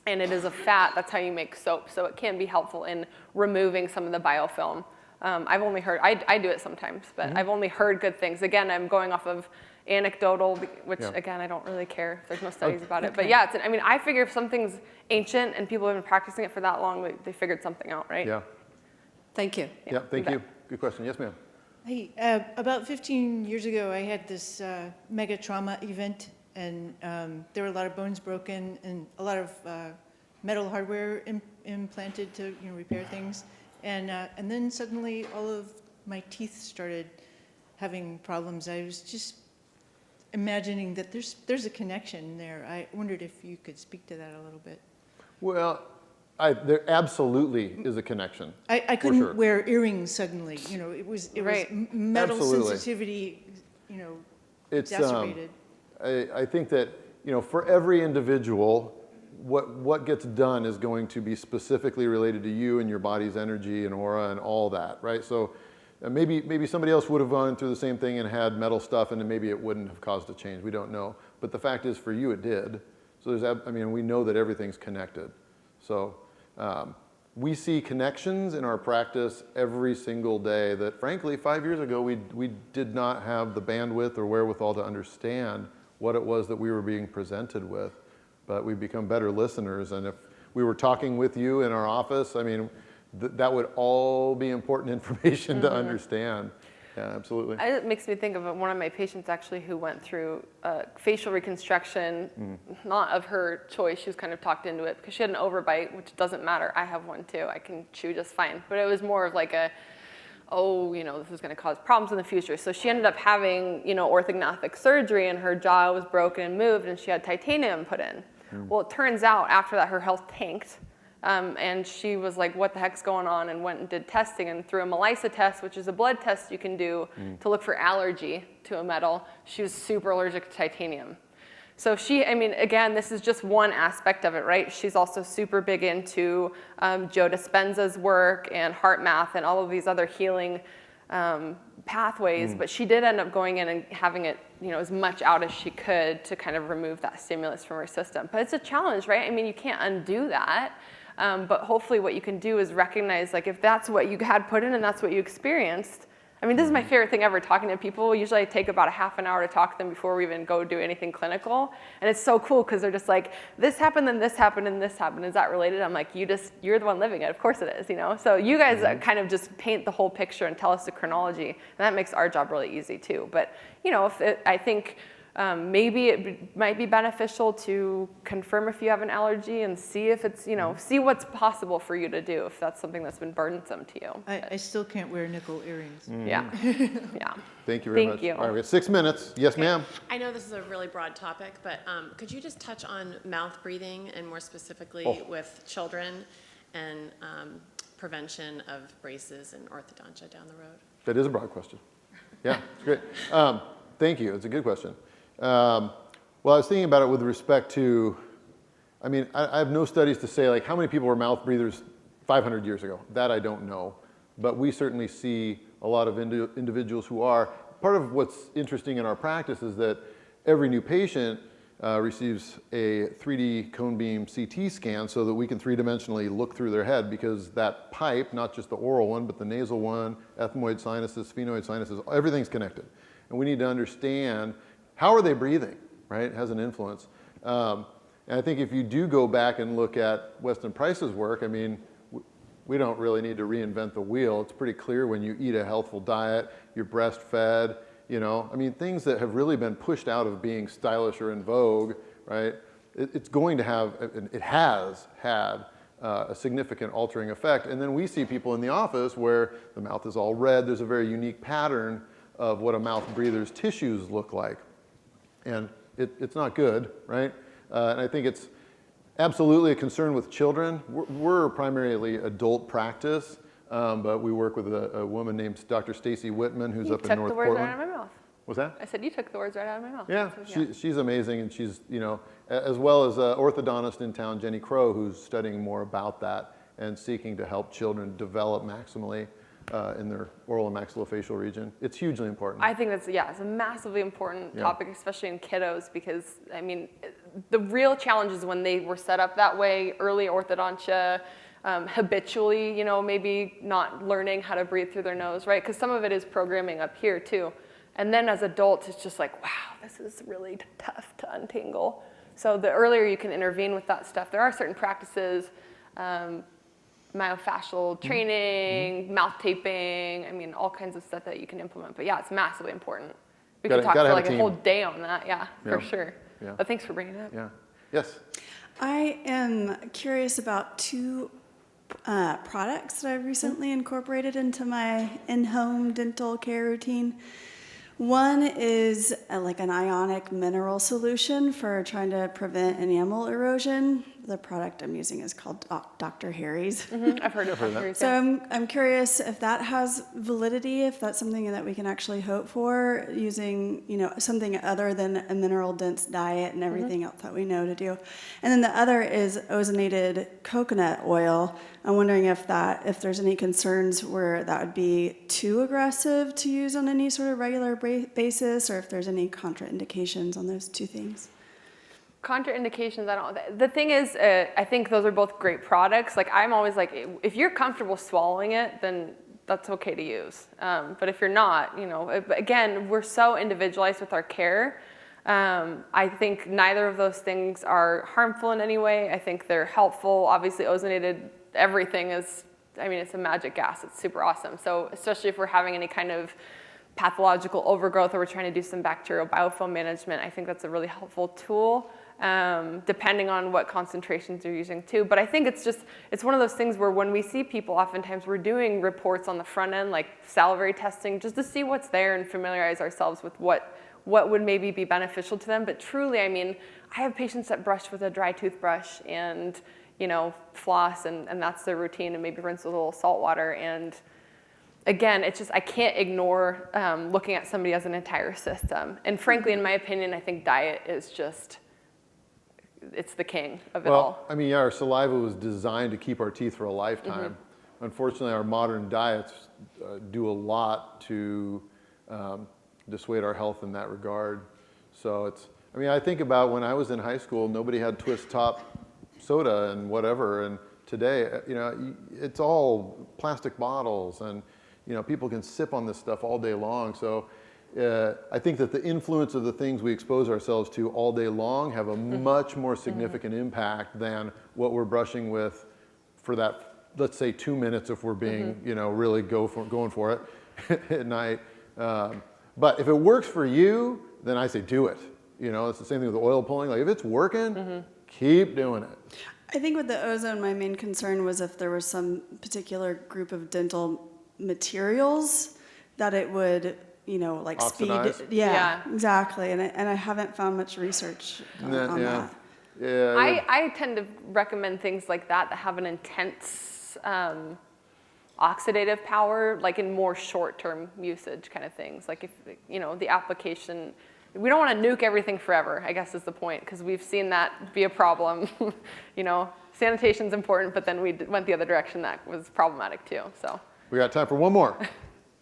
and it is a fat, that's how you make soap. So it can be helpful in removing some of the biofilm. I've only heard, I do it sometimes, but I've only heard good things. Again, I'm going off of anecdotal, which again, I don't really care if there's no studies about it. But yeah, I figure if something's ancient and people have been practicing it for that long, they figured something out, right? Yeah. Thank you. Yeah, thank you. Good question. Yes, ma'am. Hey, about 15 years ago, I had this mega trauma event, and there were a lot of bones broken and a lot of metal hardware implanted to repair things, and then suddenly all of my teeth started having problems. I was just imagining that there's a connection there. I wondered if you could speak to that a little bit. Well, there absolutely is a connection. I couldn't wear earrings suddenly. It was metal Absolutely. sensitivity. It's exacerbated. I think that for every individual, what gets done is going to be specifically related to you and your body's energy and aura and all that, right? So maybe somebody else would have gone through the same thing and had metal stuff, and then maybe it wouldn't have caused a change. We don't know. But the fact is, for you, it did. So I mean, we know that everything's connected. So we see connections in our practice every single day that, frankly, 5 years ago, we did not have the bandwidth or wherewithal to understand what it was that we were being presented with. But we've become better listeners. And if we were talking with you in our office, I mean, that would all be important information to understand. Yeah, absolutely. It makes me think of one of my patients actually who went through facial reconstruction, not of her choice. She was kind of talked into it because she had an overbite, which doesn't matter. I have one too. I can chew just fine. But it was more of like this is going to cause problems in the future. So she ended up having, orthodontic surgery, and her jaw was broken and moved, and she had titanium put in. Well, it turns out after that her health tanked. And she was like, what the heck's going on? And went and did testing, and through a ELISA test, which is a blood test you can do to look for allergy to a metal, she was super allergic to titanium. So again, this is just one aspect of it, right? She's also super big into Joe Dispenza's work and heart math and all of these other healing pathways, but she did end up going in and having it, as much out as she could to kind of remove that stimulus from her system. But it's a challenge, right? I mean, you can't undo that. But hopefully what you can do is recognize, like, if that's what you had put in and that's what you experienced. I mean, this is my favorite thing ever, talking to people. Usually I take about a half an hour to talk to them before we even go do anything clinical. And it's so cool because they're just like, this happened, then this happened, and this happened. Is that related? I'm like, you're the one living it. Of course it is, So you guys kind of just paint the whole picture and tell us the chronology. And that makes our job really easy too. But, I think maybe it might be beneficial to confirm if you have an allergy and see if it's, see what's possible for you to do if that's something that's been burdensome to you. I still can't wear nickel earrings. Yeah. Yeah. Thank you very much. Thank you. All right, we have 6 minutes. Yes, ma'am. I know this is a really broad topic, but could you just touch on mouth breathing and more specifically with children and prevention of braces and orthodontia down the road? That is a broad question. Yeah, it's great. Thank you. It's a good question. Well, I was thinking about it with respect to, I have no studies to say, like, how many people were mouth breathers 500 years ago. That I don't know. But we certainly see a lot of individuals who are. Part of what's interesting in our practice is that every new patient receives a 3D cone beam CT scan so that we can three-dimensionally look through their head, because that pipe, not just the oral one, but the nasal one, ethmoid sinuses, sphenoid sinuses, everything's connected. And we need to understand, how are they breathing, right? It has an influence. And I think if you do go back and look at Weston Price's work, we don't really need to reinvent the wheel. It's pretty clear when you eat a healthful diet, you're breastfed, things that have really been pushed out of being stylish or in vogue, right? It's going to have, it has had a significant altering effect. And then we see people in the office where the mouth is all red. There's a very unique pattern of what a mouth breather's tissues look like. And it's not good, right? And I think it's absolutely a concern with children. We're primarily adult practice, but we work with a woman named Dr. Stacy Whitman, who's up in North Portland. You took the words right out of my mouth. What's that? I said you took the words right out of my mouth. Yeah, she's amazing, and she's, as well as an orthodontist in town, Jenny Crow, who's studying more about that and seeking to help children develop maximally in their oral and maxillofacial region. It's hugely important. I think it's a massively important topic, especially in kiddos, because the real challenge is when they were set up that way, early orthodontia, habitually, maybe not learning how to breathe through their nose, right? Because some of it is programming up here too. And then as adults, it's just like, wow, this is really tough to untangle. So the earlier you can intervene with that stuff, there are certain practices, myofascial training, mouth taping, all kinds of stuff that you can implement. But yeah, it's massively important. We could talk for like a whole day on that, for sure. Yeah. But thanks for bringing it up. Yeah. Yes? I am curious about two products that I've recently incorporated into my in-home dental care routine. One is like an ionic mineral solution for trying to prevent enamel erosion. The product I'm using is called Dr. Harry's. I've heard of that. So I'm curious if that has validity, if that's something that we can actually hope for using, something other than a mineral-dense diet and everything else that we know to do. And then the other is ozonated coconut oil. I'm wondering if there's any concerns where that would be too aggressive to use on any sort of regular basis, or if there's any contraindications on those two things. Contraindications, the thing is, I think those are both great products. Like, I'm always like, if you're comfortable swallowing it, then that's okay to use. But if you're not, you know, again, we're so individualized with our care. I think neither of those things are harmful in any way. I think they're helpful. Obviously, ozonated everything is, I mean, it's a magic gas. It's super awesome. So especially if we're having any kind of pathological overgrowth or we're trying to do some bacterial biofilm management, I think that's a really helpful tool. Depending on what concentrations you're using too. But I think it's one of those things where when we see people, oftentimes we're doing reports on the front end, like salivary testing, just to see what's there and familiarize ourselves with what would maybe be beneficial to them. But truly, I mean, I have patients that brush with a dry toothbrush and, you know, floss, and that's their routine, and maybe rinse with a little salt water. And again, it's just, I can't ignore looking at somebody as an entire system. And frankly, in my opinion, I think diet is just, it's the king of it all. Well, I mean, yeah, our saliva was designed to keep our teeth for a lifetime. Unfortunately, our modern diets do a lot to dissuade our health in that regard. So it's, I mean, I think about when I was in high school, nobody had twist top soda and whatever, and today, you know, it's all plastic bottles, and, you know, people can sip on this stuff all day long. So I think that the influence of the things we expose ourselves to all day long have a much more significant impact than what we're brushing with for that, let's say, 2 minutes if we're being, you know, really going for it at night. But if it works for you, then I say do it. You know, it's the same thing with oil pulling. Like, if it's working, keep doing it. I think with the ozone, my main concern was if there was some particular group of dental materials that it would, you know, like Oxidize? speed. Yeah, exactly. And I haven't found much research on that. Yeah. I tend to recommend things like that have an intense oxidative power, like in more short-term usage kind of things. Like, if, you know, the application, we don't want to nuke everything forever, I guess is the point, because we've seen that be a problem. You know, sanitation's important, but then we went the other direction. That was problematic too, so. We got time for one more.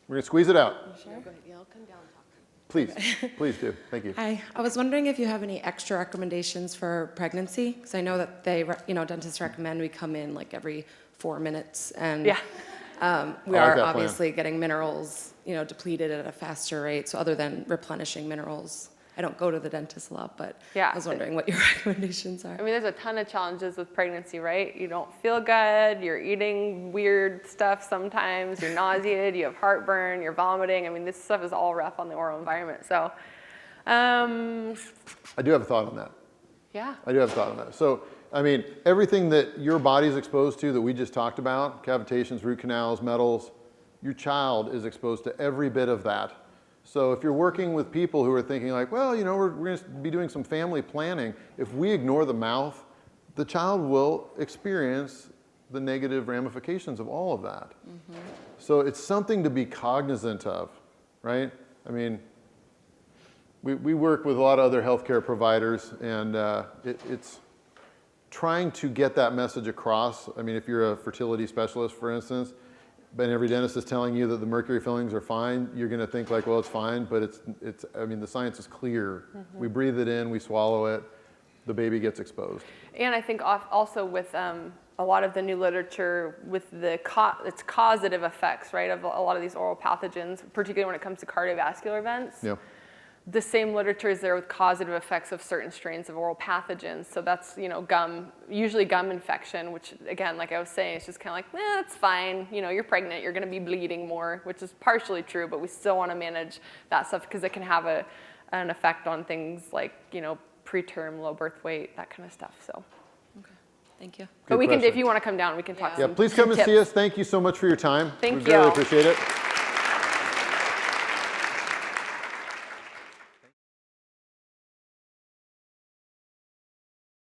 We're gonna squeeze it out. Sure. Yeah, I'll come down and talk. Please do. Thank you. Hi, I was wondering if you have any extra recommendations for pregnancy, because I know that they, you know, dentists recommend we come in like every 4 minutes, and Yeah. We are obviously getting minerals, you know, depleted at a faster rate. So other than replenishing minerals, I don't go to the dentist a lot, but Yeah. I was wondering what your recommendations are. I mean, there's a ton of challenges with pregnancy, right? You don't feel good, you're eating weird stuff sometimes, you're nauseated, you have heartburn, you're vomiting. I mean, this stuff is all rough on the oral environment. So, I do have a thought on that. yeah. I do have a thought on that. So, I mean, everything that your body's exposed to that we just talked about, cavitations, root canals, metals, your child is exposed to every bit of that. So if you're working with people who are thinking like, well, you know, we're going to be doing some family planning, if we ignore the mouth, the child will experience the negative ramifications of all of that. So it's something to be cognizant of, right? I mean, we work with a lot of other healthcare providers, and it's trying to get that message across. I mean, if you're a fertility specialist, for instance, but every dentist is telling you that the mercury fillings are fine, you're going to think like, well, it's fine, but it's. I mean, the science is clear. We breathe it in, we swallow it, the baby gets exposed. And I think also with a lot of the new literature with the its causative effects, right, of a lot of these oral pathogens, particularly when it comes to cardiovascular events. Yeah. The same literature is there with causative effects of certain strains of oral pathogens. So that's, you know, usually gum infection, which again, like I was saying, it's just kind of like, it's fine. You know, you're pregnant, you're going to be bleeding more, which is partially true, but we still want to manage that stuff because it can have an effect on things like, you know, preterm, low birth weight, that kind of stuff. So. Okay, thank you. But we can, question. if you want to come down, we can talk. Yeah, some please come and tips. see us. Thank you so much for your time. Thank we really you. appreciate it.